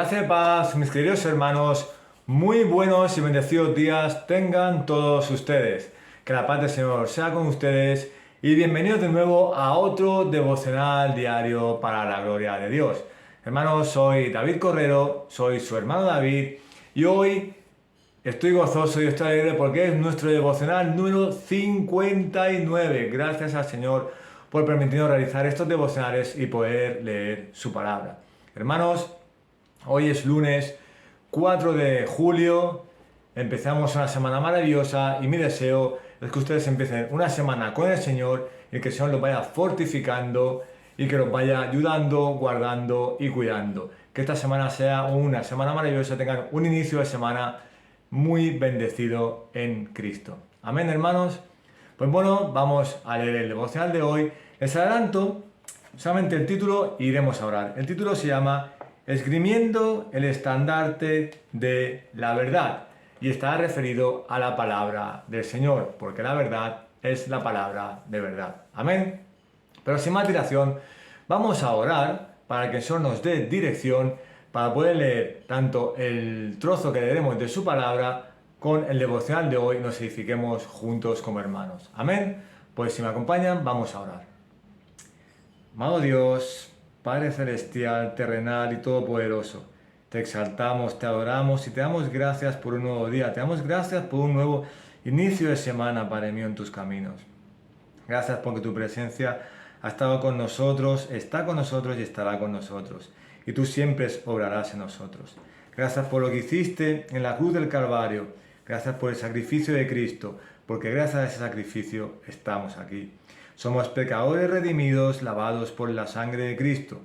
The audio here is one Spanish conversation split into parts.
Gracia y paz, mis queridos hermanos, muy buenos y bendecidos días tengan todos ustedes. Que la paz del Señor sea con ustedes y bienvenidos de nuevo a otro devocional diario para la gloria de Dios. Hermanos, soy David Correro, soy su hermano David y hoy estoy gozoso y estoy alegre porque es nuestro devocional número 59. Gracias al Señor por permitirnos realizar estos devocionales y poder leer su palabra. Hermanos, hoy es lunes 4 de julio, empezamos una semana maravillosa y mi deseo es que ustedes empiecen una semana con el Señor y que el Señor los vaya fortificando y que los vaya ayudando, guardando y cuidando. Que esta semana sea una semana maravillosa, tengan un inicio de semana muy bendecido en Cristo. Amén, hermanos. Pues bueno, vamos a leer el devocional de hoy. Les adelanto solamente el título y iremos a orar. El título se llama Esgrimiendo el estandarte de la verdad y está referido a la palabra del Señor, porque la verdad es la palabra de verdad. Amén. Pero sin más dilación, vamos a orar para que el Señor nos dé dirección para poder leer tanto el trozo que leeremos de su palabra con el devocional de hoy y nos edifiquemos juntos como hermanos. Amén. Pues si me acompañan, vamos a orar. Amado Dios, Padre celestial, terrenal y todopoderoso, te exaltamos, te adoramos y te damos gracias por un nuevo día, te damos gracias por un nuevo inicio de semana, Padre mío, en tus caminos. Gracias porque tu presencia ha estado con nosotros, está con nosotros y estará con nosotros. Y tú siempre obrarás en nosotros. Gracias por lo que hiciste en la cruz del Calvario. Gracias por el sacrificio de Cristo, porque gracias a ese sacrificio estamos aquí. Somos pecadores redimidos, lavados por la sangre de Cristo,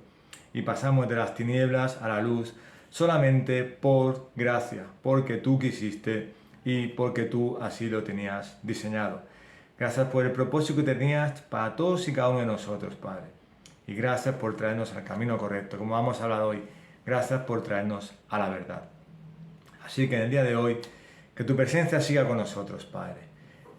y pasamos de las tinieblas a la luz solamente por gracia, porque tú quisiste y porque tú así lo tenías diseñado. Gracias por el propósito que tenías para todos y cada uno de nosotros, Padre. Y gracias por traernos al camino correcto, como vamos a hablar hoy. Gracias por traernos a la verdad. Así que en el día de hoy, que tu presencia siga con nosotros, Padre.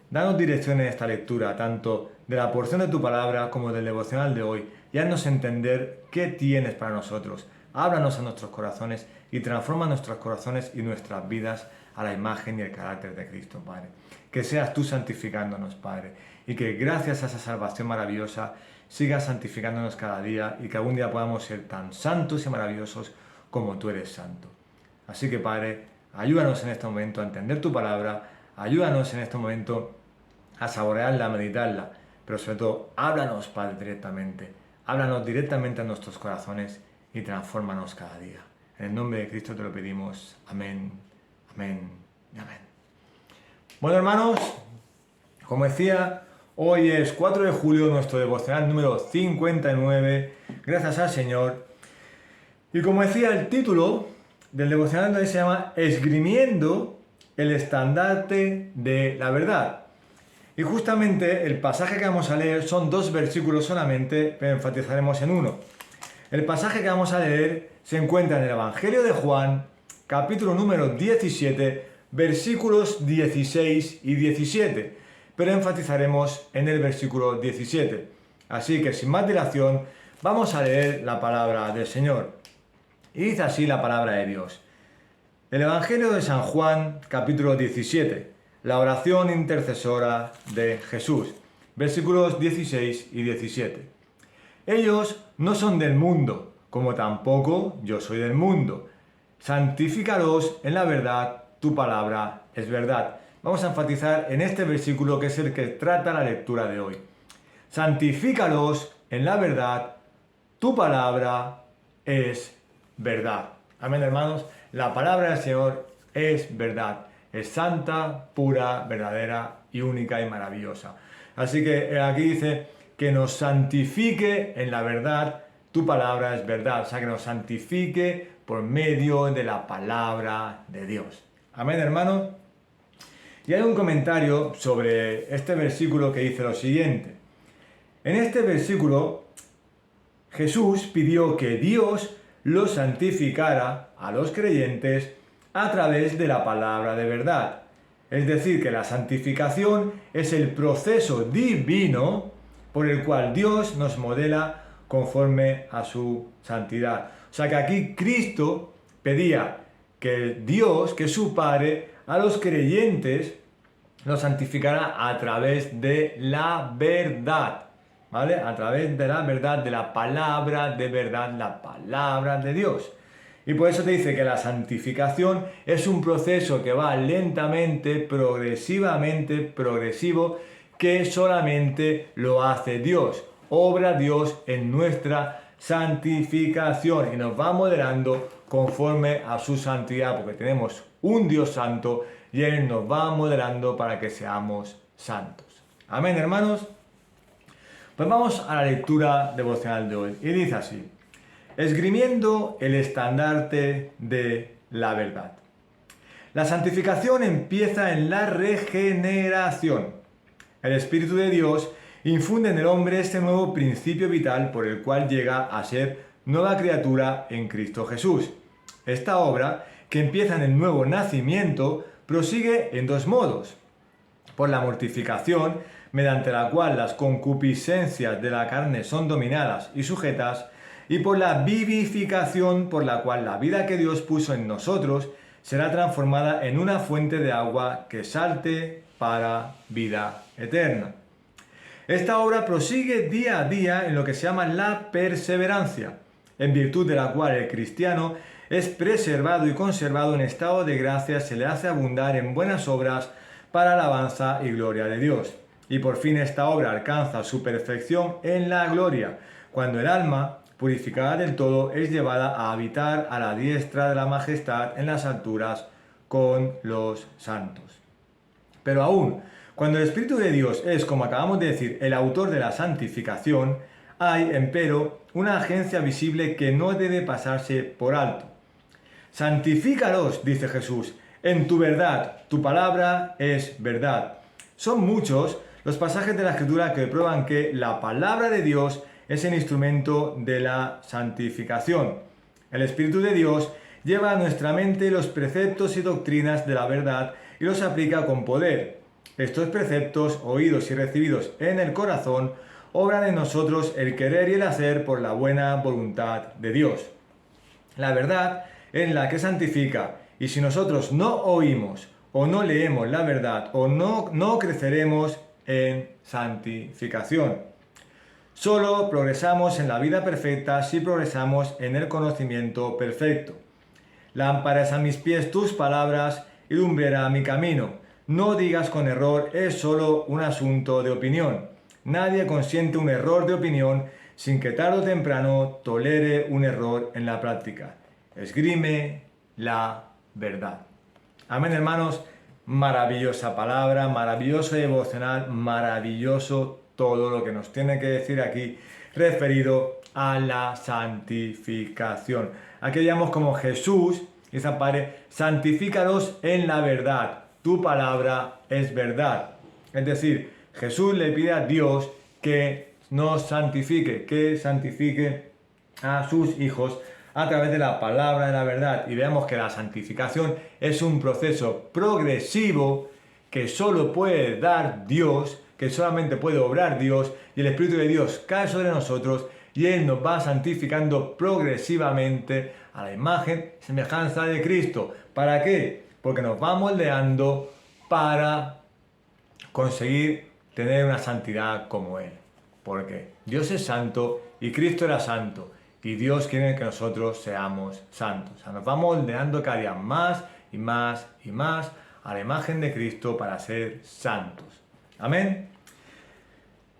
Danos dirección en esta lectura, tanto de la porción de tu palabra como del devocional de hoy, y haznos entender qué tienes para nosotros. Háblanos a nuestros corazones y transforma nuestros corazones y nuestras vidas a la imagen y el carácter de Cristo, Padre. Que seas tú santificándonos, Padre, y que gracias a esa salvación maravillosa sigas santificándonos cada día y que algún día podamos ser tan santos y maravillosos como tú eres santo. Así que, Padre, ayúdanos en este momento a entender tu palabra, ayúdanos en este momento a saborearla, a meditarla, pero sobre todo, háblanos, Padre, directamente. Háblanos directamente a nuestros corazones y transfórmanos cada día. En el nombre de Cristo te lo pedimos. Amén, amén y amén. Bueno, hermanos, como decía, hoy es 4 de julio, nuestro devocional número 59, gracias al Señor. Y como decía, el título del devocional de hoy se llama Esgrimiendo el estandarte de la verdad. Y justamente el pasaje que vamos a leer son 2 versículos solamente, pero enfatizaremos en uno. El pasaje que vamos a leer se encuentra en el Evangelio de Juan, capítulo número 17, versículos 16 y 17, pero enfatizaremos en el versículo 17. Así que sin más dilación, vamos a leer la palabra del Señor. Y dice así la palabra de Dios. El Evangelio de San Juan, capítulo 17. La oración intercesora de Jesús, versículos 16 y 17. Ellos no son del mundo, como tampoco yo soy del mundo. Santifícalos en la verdad, tu palabra es verdad. Vamos a enfatizar en este versículo que es el que trata la lectura de hoy. Santifícalos en la verdad, tu palabra es verdad. Amén, hermanos. La palabra del Señor es verdad. Es santa, pura, verdadera y única y maravillosa. Así que aquí dice que nos santifique en la verdad, tu palabra es verdad. O sea, que nos santifique por medio de la palabra de Dios. Amén, hermano. Y hay un comentario sobre este versículo que dice lo siguiente. En este versículo, Jesús pidió que Dios los santificara a los creyentes a través de la palabra de verdad. Es decir, que la santificación es el proceso divino por el cual Dios nos modela conforme a su santidad. O sea que aquí Cristo pedía que Dios, que su Padre, a los creyentes los santificara a través de la verdad, ¿vale? A través de la verdad, de la palabra de verdad, la palabra de Dios. Y por eso te dice que la santificación es un proceso que va lentamente, progresivamente, progresivo, que solamente lo hace Dios. Obra Dios en nuestra santificación y nos va modelando conforme a su santidad, porque tenemos un Dios santo y Él nos va modelando para que seamos santos. Amén, hermanos. Pues vamos a la lectura devocional de hoy. Y dice así: esgrimiendo el estandarte de la verdad. La santificación empieza en la regeneración. El Espíritu de Dios infunde en el hombre este nuevo principio vital por el cual llega a ser nueva criatura en Cristo Jesús. Esta obra, que empieza en el nuevo nacimiento, prosigue en dos modos: por la mortificación, mediante la cual las concupiscencias de la carne son dominadas y sujetas, y por la vivificación, por la cual la vida que Dios puso en nosotros será transformada en una fuente de agua que salte para vida eterna. Esta obra prosigue día a día en lo que se llama la perseverancia, en virtud de la cual el cristiano es preservado y conservado en estado de gracia, se le hace abundar en buenas obras para alabanza y gloria de Dios. Y por fin esta obra alcanza su perfección en la gloria, cuando el alma, purificada del todo, es llevada a habitar a la diestra de la majestad en las alturas con los santos. Pero aún, cuando el Espíritu de Dios es, como acabamos de decir, el autor de la santificación, hay, empero, una agencia visible que no debe pasarse por alto. Santifícalos, dice Jesús, en tu verdad, tu palabra es verdad. Son muchos los pasajes de la Escritura que prueban que la palabra de Dios es el instrumento de la santificación. El Espíritu de Dios lleva a nuestra mente los preceptos y doctrinas de la verdad y los aplica con poder. Estos preceptos, oídos y recibidos en el corazón, obran en nosotros el querer y el hacer por la buena voluntad de Dios. La verdad es la que santifica, y si nosotros no oímos o no leemos la verdad, o no creceremos en santificación. Solo progresamos en la vida perfecta si progresamos en el conocimiento perfecto. Lámpara es a mis pies tus palabras y lumbrera mi camino. No digas con error, es solo un asunto de opinión. Nadie consiente un error de opinión sin que tarde o temprano tolere un error en la práctica. Esgrime la verdad. Amén, hermanos. Maravillosa palabra, maravilloso devocional, maravilloso todo lo que nos tiene que decir aquí referido a la santificación. Aquí veíamos como Jesús dice al Padre: santifícalos en la verdad, tu palabra es verdad. Es decir, Jesús le pide a Dios que nos santifique, que santifique a sus hijos a través de la palabra de la verdad. Y veamos que la santificación es un proceso progresivo que solo puede dar Dios, que solamente puede obrar Dios, y el Espíritu de Dios cae sobre nosotros y Él nos va santificando progresivamente a la imagen y semejanza de Cristo. ¿Para qué? Porque nos va moldeando para conseguir tener una santidad como Él. Porque Dios es santo y Cristo era santo. Y Dios quiere que nosotros seamos santos. O sea, nos va moldeando cada día más y más y más a la imagen de Cristo para ser santos. Amén.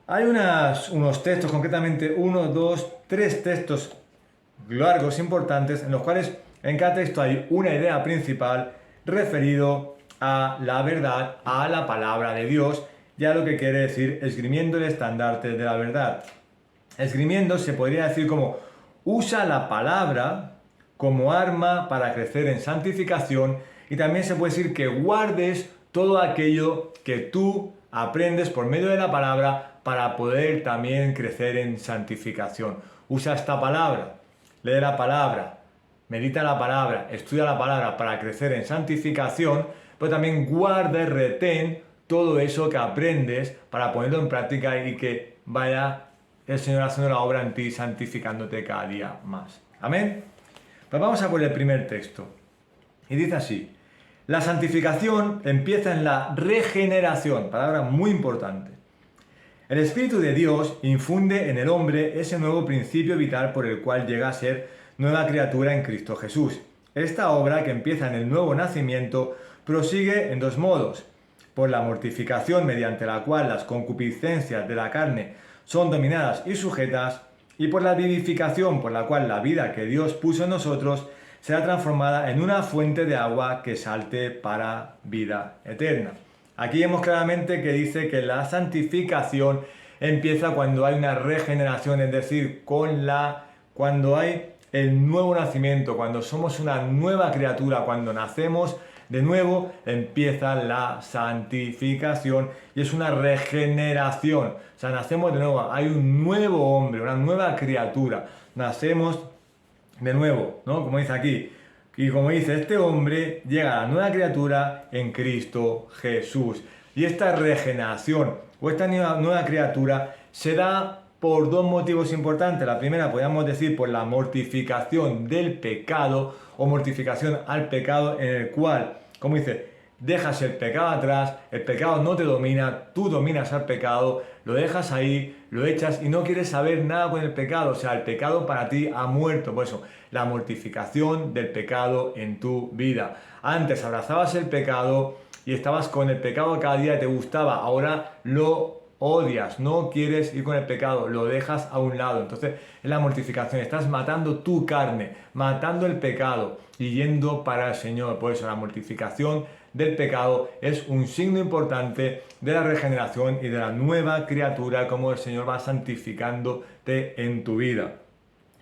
Hay unos textos, concretamente 1, 2, 3 textos largos, importantes, en los cuales en cada texto hay una idea principal referido a la verdad, a la palabra de Dios, ya lo que quiere decir esgrimiendo el estandarte de la verdad. Esgrimiendo se podría decir como usa la palabra como arma para crecer en santificación, y también se puede decir que guardes todo aquello que tú aprendes por medio de la palabra para poder también crecer en santificación. Usa esta palabra, lee la palabra, medita la palabra, estudia la palabra para crecer en santificación, pero también guarda y retén todo eso que aprendes para ponerlo en práctica y que vaya el Señor haciendo la obra en ti, santificándote cada día más. Amén. Pues vamos a por el primer texto. Y dice así: la santificación empieza en la regeneración, palabra muy importante. El Espíritu de Dios infunde en el hombre ese nuevo principio vital por el cual llega a ser nueva criatura en Cristo Jesús. Esta obra, que empieza en el nuevo nacimiento, prosigue en dos modos: por la mortificación, mediante la cual las concupiscencias de la carne son dominadas y sujetas, y por la vivificación, por la cual la vida que Dios puso en nosotros será transformada en una fuente de agua que salte para vida eterna. Aquí vemos claramente que dice que la santificación empieza cuando hay una regeneración, es decir, cuando hay el nuevo nacimiento, cuando somos una nueva criatura, cuando nacemos de nuevo, empieza la santificación y es una regeneración. O sea, nacemos de nuevo, hay un nuevo hombre, una nueva criatura. Nacemos de nuevo, ¿no? Como dice aquí. Y como dice, este hombre llega a la nueva criatura en Cristo Jesús. Y esta regeneración o esta nueva criatura se da por dos motivos importantes. La primera, podríamos decir, por la mortificación del pecado o mortificación al pecado, en el cual, como dice, dejas el pecado atrás, el pecado no te domina, tú dominas al pecado, lo dejas ahí, lo echas y no quieres saber nada con el pecado. O sea, el pecado para ti ha muerto. Por eso, la mortificación del pecado en tu vida. Antes abrazabas el pecado y estabas con el pecado cada día, te gustaba, ahora lo odias, no quieres ir con el pecado, lo dejas a un lado. Entonces es la mortificación, estás matando tu carne, matando el pecado y yendo para el Señor. Por eso la mortificación del pecado es un signo importante de la regeneración y de la nueva criatura, como el Señor va santificándote en tu vida.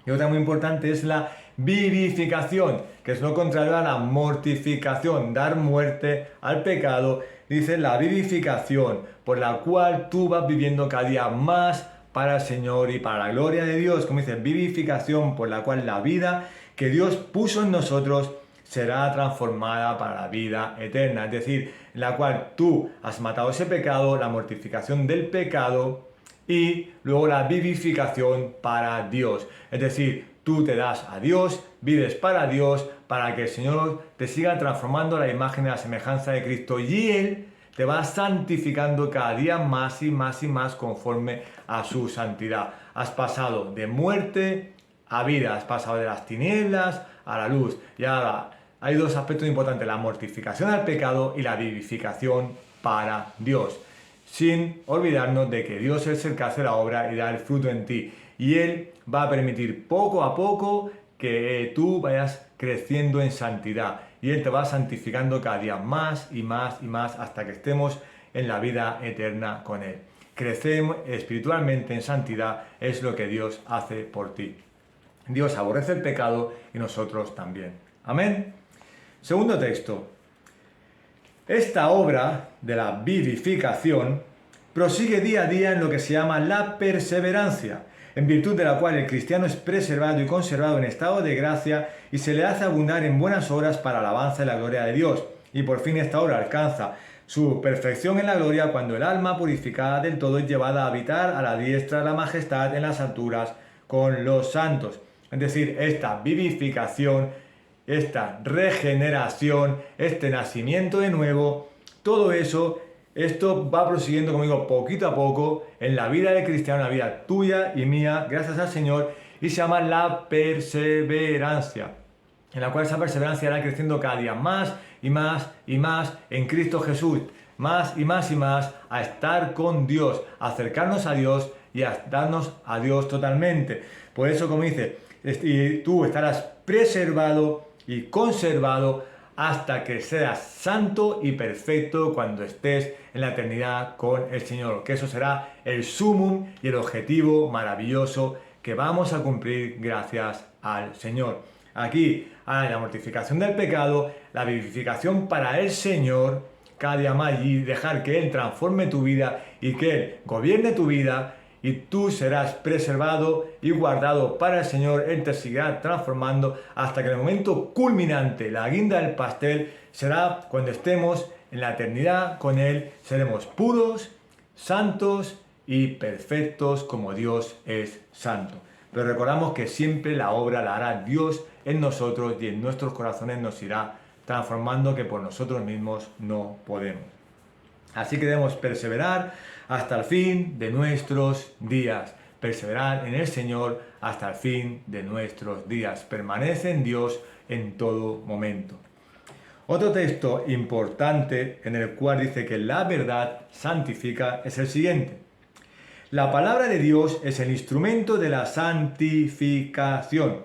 Y otra muy importante es la vivificación, que es lo contrario a la mortificación, dar muerte al pecado. Dice la vivificación, por la cual tú vas viviendo cada día más para el Señor y para la gloria de Dios. Como dice, vivificación, por la cual la vida que Dios puso en nosotros será transformada para la vida eterna. Es decir, en la cual tú has matado ese pecado, la mortificación del pecado y luego la vivificación para Dios. Es decir, tú te das a Dios, vives para Dios, para que el Señor te siga transformando a la imagen y a la semejanza de Cristo, y Él te va santificando cada día más y más y más conforme a su santidad. Has pasado de muerte a vida, has pasado de las tinieblas a la luz. Y ahora hay dos aspectos importantes: la mortificación al pecado y la vivificación para Dios. Sin olvidarnos de que Dios es el que hace la obra y da el fruto en ti. Y Él va a permitir poco a poco que tú vayas creciendo en santidad. Y Él te va santificando cada día más y más y más hasta que estemos en la vida eterna con Él. Crecer espiritualmente en santidad es lo que Dios hace por ti. Dios aborrece el pecado y nosotros también. Amén. Segundo texto. Esta obra de la vivificación prosigue día a día en lo que se llama la perseverancia, en virtud de la cual el cristiano es preservado y conservado en estado de gracia y se le hace abundar en buenas obras para alabanza y la gloria de Dios. Y por fin esta obra alcanza su perfección en la gloria cuando el alma purificada del todo es llevada a habitar a la diestra de la majestad en las alturas con los santos. Es decir, esta vivificación, esta regeneración, este nacimiento de nuevo, todo eso, esto va prosiguiendo, como digo, poquito a poco en la vida del cristiano, en la vida tuya y mía, gracias al Señor, y se llama la perseverancia, en la cual esa perseverancia irá creciendo cada día más y más y más en Cristo Jesús, más y más y más a estar con Dios, a acercarnos a Dios y a darnos a Dios totalmente. Por eso, como dice, y tú estarás preservado y conservado hasta que seas santo y perfecto cuando estés en la eternidad con el Señor, que eso será el sumum y el objetivo maravilloso que vamos a cumplir gracias al Señor. Aquí hay la mortificación del pecado, la vivificación para el Señor, cada día más, y dejar que Él transforme tu vida y que Él gobierne tu vida, y tú serás preservado y guardado para el Señor. Él te seguirá transformando hasta que en el momento culminante, la guinda del pastel, será cuando estemos en la eternidad con Él. Seremos puros, santos y perfectos como Dios es santo. Pero recordamos que siempre la obra la hará Dios en nosotros y en nuestros corazones nos irá transformando, que por nosotros mismos no podemos. Así que debemos perseverar hasta el fin de nuestros días. Perseverar en el Señor hasta el fin de nuestros días. Permanece en Dios en todo momento. Otro texto importante en el cual dice que la verdad santifica es el siguiente. La palabra de Dios es el instrumento de la santificación.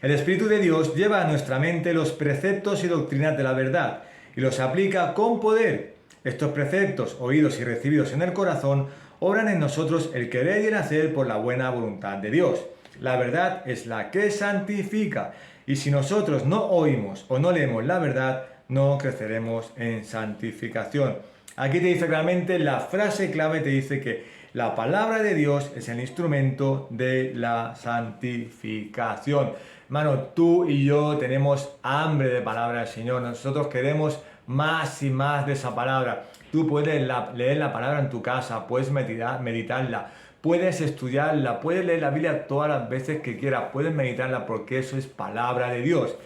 El Espíritu de Dios lleva a nuestra mente los preceptos y doctrinas de la verdad y los aplica con poder. Estos preceptos, oídos y recibidos en el corazón, obran en nosotros el querer y el hacer por la buena voluntad de Dios. La verdad es la que santifica, y si nosotros no oímos o no leemos la verdad, no creceremos en santificación. Aquí te dice claramente, la frase clave te dice que la palabra de Dios es el instrumento de la santificación. Hermano, tú y yo tenemos hambre de palabra del Señor. Nosotros queremos más y más de esa palabra. Tú puedes leer la palabra en tu casa, puedes meditarla, puedes estudiarla, puedes leer la Biblia todas las veces que quieras, puedes meditarla porque eso es palabra de Dios.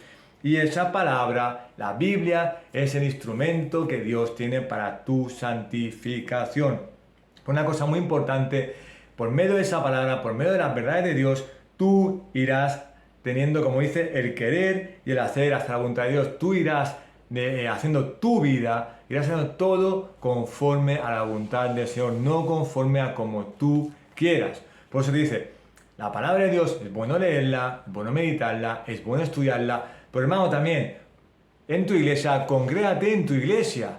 Y esa palabra, la Biblia, es el instrumento que Dios tiene para tu santificación. Una cosa muy importante, por medio de esa palabra, por medio de las verdades de Dios, tú irás teniendo, como dice, el querer y el hacer hasta la voluntad de Dios. Tú irás haciendo tu vida, irás haciendo todo conforme a la voluntad del Señor, no conforme a como tú quieras. Por eso te dice, la palabra de Dios es bueno leerla, es bueno meditarla, es bueno estudiarla, pero hermano también, en tu iglesia, congrégate en tu iglesia,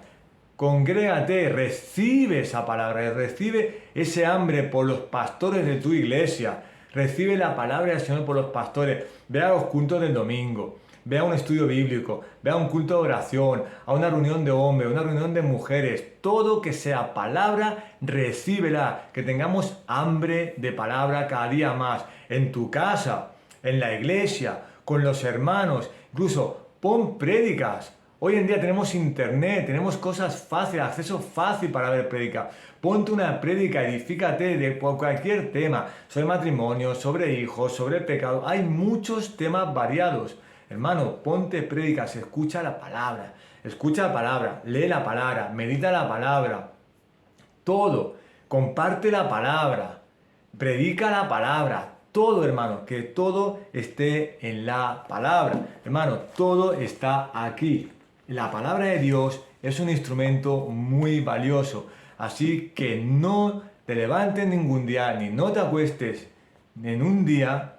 congrégate, recibe esa palabra, recibe ese hambre por los pastores de tu iglesia, recibe la palabra del Señor por los pastores, ve a los cultos del domingo, ve a un estudio bíblico, ve a un culto de oración, a una reunión de hombres, a una reunión de mujeres, todo que sea palabra, recíbela, que tengamos hambre de palabra cada día más, en tu casa, en la iglesia, con los hermanos, incluso pon prédicas. Hoy en día tenemos internet, tenemos cosas fáciles, acceso fácil para ver prédicas. Ponte una prédica, edifícate de cualquier tema, sobre matrimonio, sobre hijos, sobre el pecado. Hay muchos temas variados. Hermano, ponte prédicas, escucha la palabra, lee la palabra, medita la palabra. Todo, comparte la palabra, predica la palabra. Todo, hermano, que todo esté en la palabra. Hermano, todo está aquí. La palabra de Dios es un instrumento muy valioso. Así que no te levantes ningún día, ni no te acuestes en un día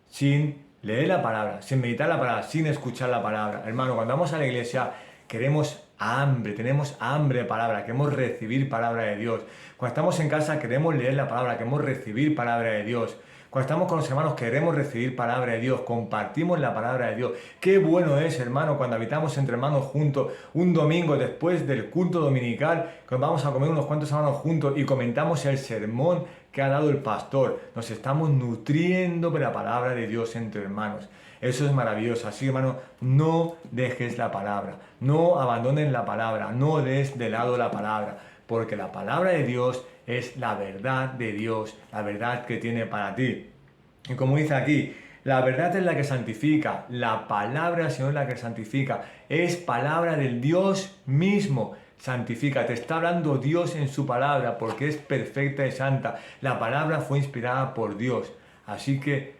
sin leer la palabra, sin meditar la palabra, sin escuchar la palabra. Hermano, cuando vamos a la iglesia queremos hambre, tenemos hambre de palabra, queremos recibir palabra de Dios. Cuando estamos en casa queremos leer la palabra, queremos recibir palabra de Dios. Cuando estamos con los hermanos queremos recibir palabra de Dios, compartimos la palabra de Dios. Qué bueno es, hermano, cuando habitamos entre hermanos juntos, un domingo después del culto dominical, cuando vamos a comer unos cuantos hermanos juntos y comentamos el sermón que ha dado el pastor. Nos estamos nutriendo de la palabra de Dios entre hermanos. Eso es maravilloso. Así, hermano, no dejes la palabra, no abandones la palabra, no des de lado la palabra, porque la palabra de Dios es la verdad de Dios, la verdad que tiene para ti. Y como dice aquí, la verdad es la que santifica, la palabra del Señor es la que santifica, es palabra del Dios mismo. Santifica, te está hablando Dios en su palabra porque es perfecta y santa. La palabra fue inspirada por Dios. Así que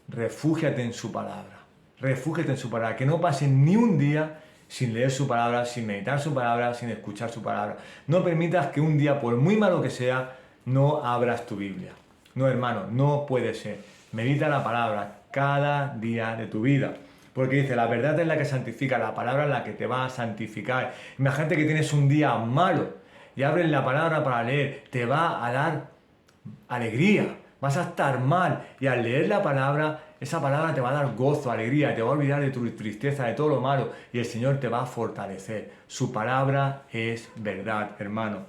refúgiate en su palabra. Refúgiate en su palabra. Que no pase ni un día sin leer su palabra, sin meditar su palabra, sin escuchar su palabra. No permitas que un día, por muy malo que sea, no abras tu Biblia. No, hermano, no puede ser. Medita la palabra cada día de tu vida. Porque dice, la verdad es la que santifica, la palabra es la que te va a santificar. Imagínate que tienes un día malo y abres la palabra para leer, te va a dar alegría, vas a estar mal y al leer la palabra, esa palabra te va a dar gozo, alegría, te va a olvidar de tu tristeza, de todo lo malo y el Señor te va a fortalecer. Su palabra es verdad, hermano.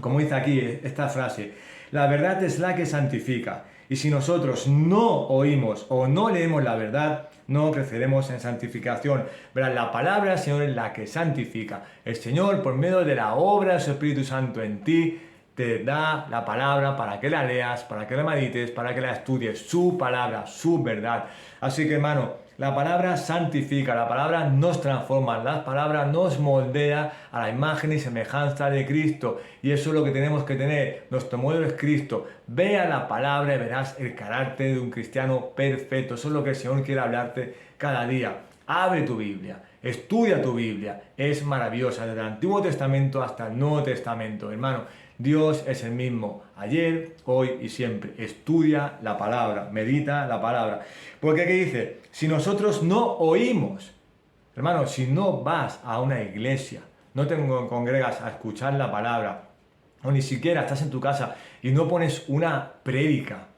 Como dice aquí esta frase, la verdad es la que santifica. Y si nosotros no oímos o no leemos la verdad, no creceremos en santificación. Verás, la palabra del Señor es la que santifica. El Señor, por medio de la obra de su Espíritu Santo en ti, te da la palabra para que la leas, para que la medites, para que la estudies, su palabra, su verdad. Así que hermano, la palabra santifica, la palabra nos transforma, la palabra nos moldea a la imagen y semejanza de Cristo. Y eso es lo que tenemos que tener, nuestro modelo es Cristo. Vea la palabra y verás el carácter de un cristiano perfecto. Eso es lo que el Señor quiere hablarte cada día. Abre tu Biblia, estudia tu Biblia, es maravillosa, desde el Antiguo Testamento hasta el Nuevo Testamento, hermano. Dios es el mismo, ayer, hoy y siempre. Estudia la palabra, medita la palabra. Porque ¿qué dice? Si nosotros no oímos, hermano, si no vas a una iglesia, no te congregas a escuchar la palabra, o ni siquiera estás en tu casa y no pones una prédica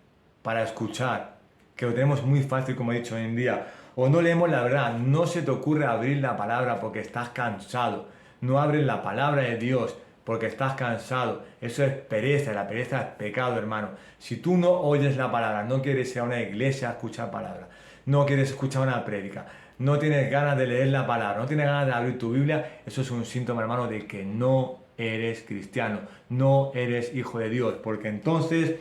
para escuchar, que lo tenemos muy fácil, como he dicho hoy en día, o no leemos la verdad, no se te ocurre abrir la palabra porque estás cansado, no abres la palabra de Dios porque estás cansado, eso es pereza, la pereza es pecado, hermano. Si tú no oyes la palabra, no quieres ir a una iglesia a escuchar palabra, no quieres escuchar una prédica, no tienes ganas de leer la palabra, no tienes ganas de abrir tu Biblia, eso es un síntoma, hermano, de que no eres cristiano, no eres hijo de Dios, porque entonces,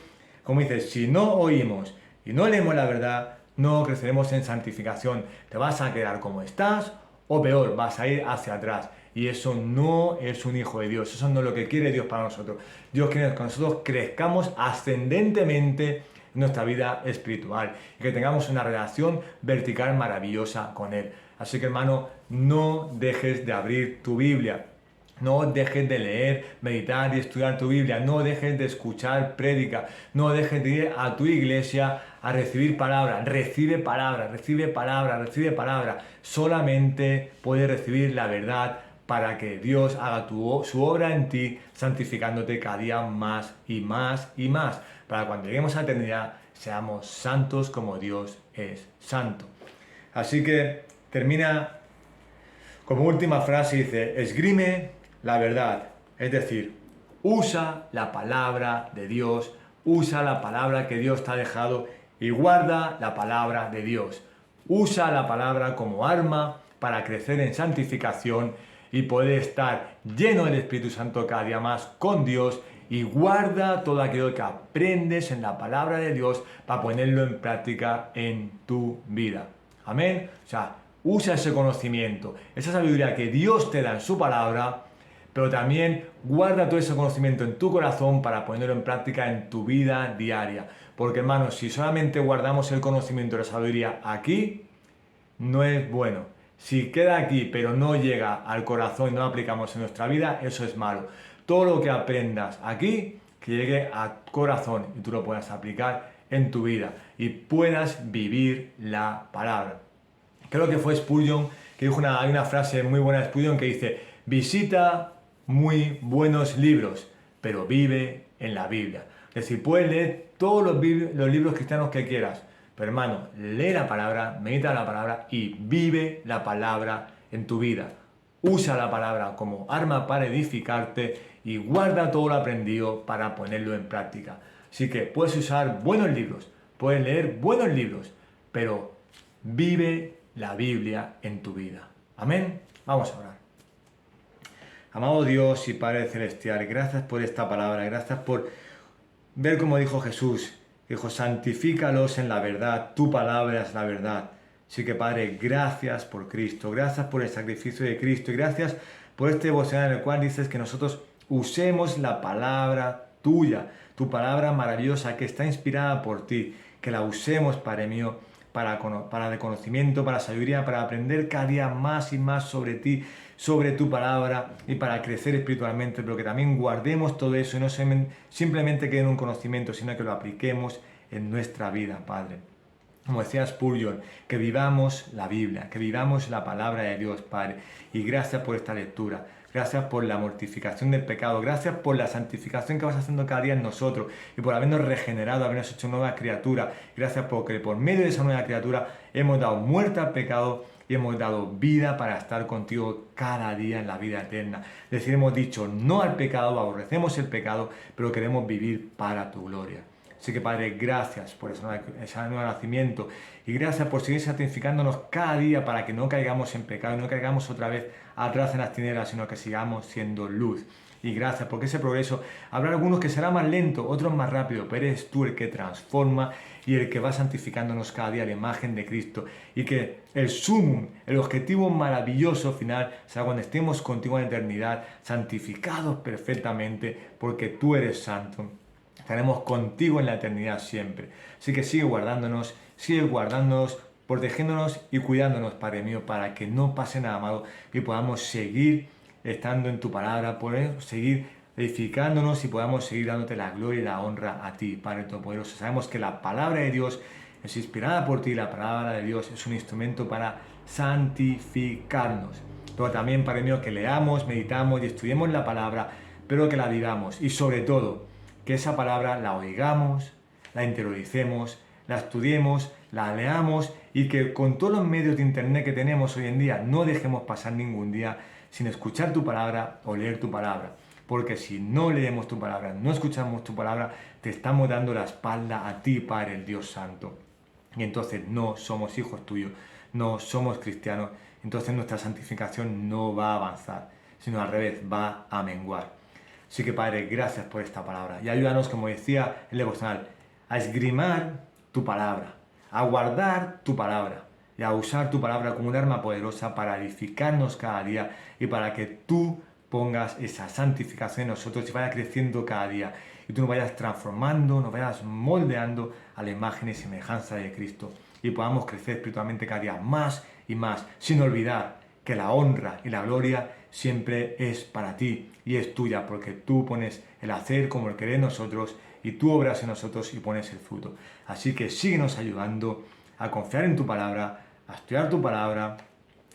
como dices, si no oímos y no leemos la verdad, no creceremos en santificación, te vas a quedar como estás o peor, vas a ir hacia atrás. Y eso no es un hijo de Dios, eso no es lo que quiere Dios para nosotros. Dios quiere que nosotros crezcamos ascendentemente en nuestra vida espiritual y que tengamos una relación vertical maravillosa con Él. Así que hermano, no dejes de abrir tu Biblia. No dejes de leer, meditar y estudiar tu Biblia. No dejes de escuchar prédica. No dejes de ir a tu iglesia a recibir palabra. Recibe palabra, recibe palabra, recibe palabra. Solamente puedes recibir la verdad para que Dios haga su obra en ti, santificándote cada día más y más y más. Para cuando lleguemos a la eternidad, seamos santos como Dios es santo. Así que termina como última frase, dice, esgrime la verdad, es decir, usa la palabra de Dios, usa la palabra que Dios te ha dejado y guarda la palabra de Dios. Usa la palabra como arma para crecer en santificación y poder estar lleno del Espíritu Santo cada día más con Dios y guarda todo aquello que aprendes en la palabra de Dios para ponerlo en práctica en tu vida. Amén. O sea, usa ese conocimiento, esa sabiduría que Dios te da en su palabra, pero también guarda todo ese conocimiento en tu corazón para ponerlo en práctica en tu vida diaria. Porque hermanos, si solamente guardamos el conocimiento de la sabiduría aquí, no es bueno. Si queda aquí pero no llega al corazón y no lo aplicamos en nuestra vida, eso es malo. Todo lo que aprendas aquí, que llegue al corazón y tú lo puedas aplicar en tu vida y puedas vivir la palabra. Creo que fue Spurgeon que dijo hay una frase muy buena de Spurgeon que dice: visita muy buenos libros, pero vive en la Biblia. Es decir, puedes leer todos los libros cristianos que quieras, pero hermano, lee la palabra, medita la palabra y vive la palabra en tu vida. Usa la palabra como arma para edificarte y guarda todo lo aprendido para ponerlo en práctica. Así que puedes usar buenos libros, puedes leer buenos libros, pero vive la Biblia en tu vida. Amén. Vamos a orar. Amado Dios y Padre Celestial, gracias por esta palabra, gracias por ver como dijo Jesús. Dijo, santifícalos en la verdad, tu palabra es la verdad. Así que Padre, gracias por Cristo, gracias por el sacrificio de Cristo y gracias por este devocional en el cual dices que nosotros usemos la palabra tuya, tu palabra maravillosa que está inspirada por ti, que la usemos, Padre mío, para de conocimiento, para sabiduría, para aprender cada día más y más sobre ti, sobre tu palabra y para crecer espiritualmente, pero que también guardemos todo eso y no simplemente quede en un conocimiento, sino que lo apliquemos en nuestra vida, Padre. Como decía Spurgeon, que vivamos la Biblia, que vivamos la palabra de Dios, Padre. Y gracias por esta lectura. Gracias por la mortificación del pecado. Gracias por la santificación que vas haciendo cada día en nosotros. Y por habernos regenerado, habernos hecho nueva criatura. Gracias porque por medio de esa nueva criatura hemos dado muerte al pecado y hemos dado vida para estar contigo cada día en la vida eterna. Es decir, hemos dicho no al pecado, aborrecemos el pecado, pero queremos vivir para tu gloria. Así que Padre, gracias por ese nuevo nacimiento y gracias por seguir santificándonos cada día para que no caigamos en pecado y no caigamos otra vez atrás en las tinieblas, sino que sigamos siendo luz. y gracias, porque ese progreso habrá algunos que será más lento, otros más rápido, pero eres tú el que transforma y el que va santificándonos cada día a la imagen de Cristo, y que el sumum, el objetivo maravilloso final será cuando estemos contigo en la eternidad, santificados perfectamente, porque tú eres santo. Estaremos contigo en la eternidad siempre. Así que sigue guardándonos, protegiéndonos y cuidándonos, Padre mío, para que no pase nada malo y podamos seguir estando en tu palabra, poder seguir edificándonos y podamos seguir dándote la gloria y la honra a ti, Padre Todopoderoso. Sabemos que la palabra de Dios es inspirada por ti, la palabra de Dios es un instrumento para santificarnos. Pero también, Padre mío, que leamos, meditamos y estudiemos la palabra, pero que la vivamos y sobre todo, que esa palabra la oigamos, la interioricemos, la estudiemos, la leamos y que con todos los medios de internet que tenemos hoy en día no dejemos pasar ningún día sin escuchar tu palabra o leer tu palabra. Porque si no leemos tu palabra, no escuchamos tu palabra, te estamos dando la espalda a ti, Padre, el Dios Santo. Y entonces no somos hijos tuyos, no somos cristianos, entonces nuestra santificación no va a avanzar, sino al revés, va a menguar. Así que, Padre, gracias por esta palabra. Y ayúdanos, como decía el devocional, a esgrimar tu palabra, a guardar tu palabra y a usar tu palabra como un arma poderosa para edificarnos cada día y para que tú pongas esa santificación en nosotros y vaya creciendo cada día. Y tú nos vayas transformando, nos vayas moldeando a la imagen y semejanza de Cristo. Y podamos crecer espiritualmente cada día más y más, sin olvidar que la honra y la gloria siempre es para ti y es tuya, porque tú pones el hacer como el querer en nosotros y tú obras en nosotros y pones el fruto. Así que síguenos ayudando a confiar en tu palabra, a estudiar tu palabra,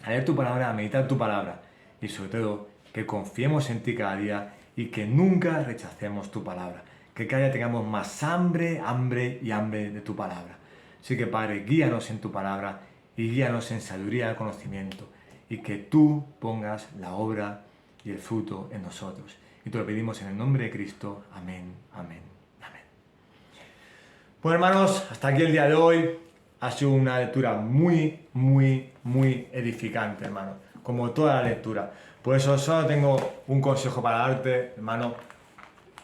a leer tu palabra, a meditar tu palabra y sobre todo que confiemos en ti cada día y que nunca rechacemos tu palabra, que cada día tengamos más hambre de tu palabra. Así que, Padre, guíanos en tu palabra y guíanos en sabiduría y conocimiento y que tú pongas la obra y el fruto en nosotros. Y te lo pedimos en el nombre de Cristo. Amén, amén, amén. Bueno, hermanos, hasta aquí el día de hoy. Ha sido una lectura muy edificante, hermano, como toda la lectura. Por eso solo tengo un consejo para darte, hermano.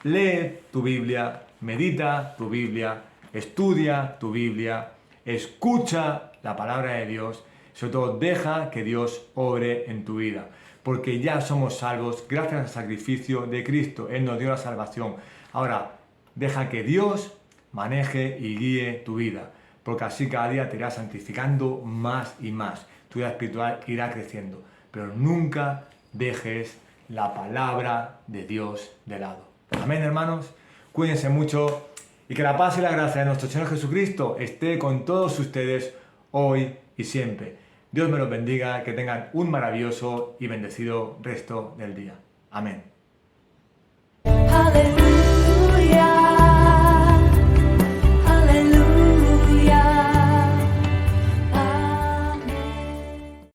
Lee tu Biblia, medita tu Biblia, estudia tu Biblia, escucha la palabra de Dios, sobre todo deja que Dios obre en tu vida, porque ya somos salvos gracias al sacrificio de Cristo. Él nos dio la salvación. Ahora, deja que Dios maneje y guíe tu vida, porque así cada día te irás santificando más y más. Tu vida espiritual irá creciendo, pero nunca dejes la palabra de Dios de lado. Amén, hermanos. Cuídense mucho y que la paz y la gracia de nuestro Señor Jesucristo esté con todos ustedes hoy y siempre. Dios me los bendiga, que tengan un maravilloso y bendecido resto del día. Amén. Hallelujah.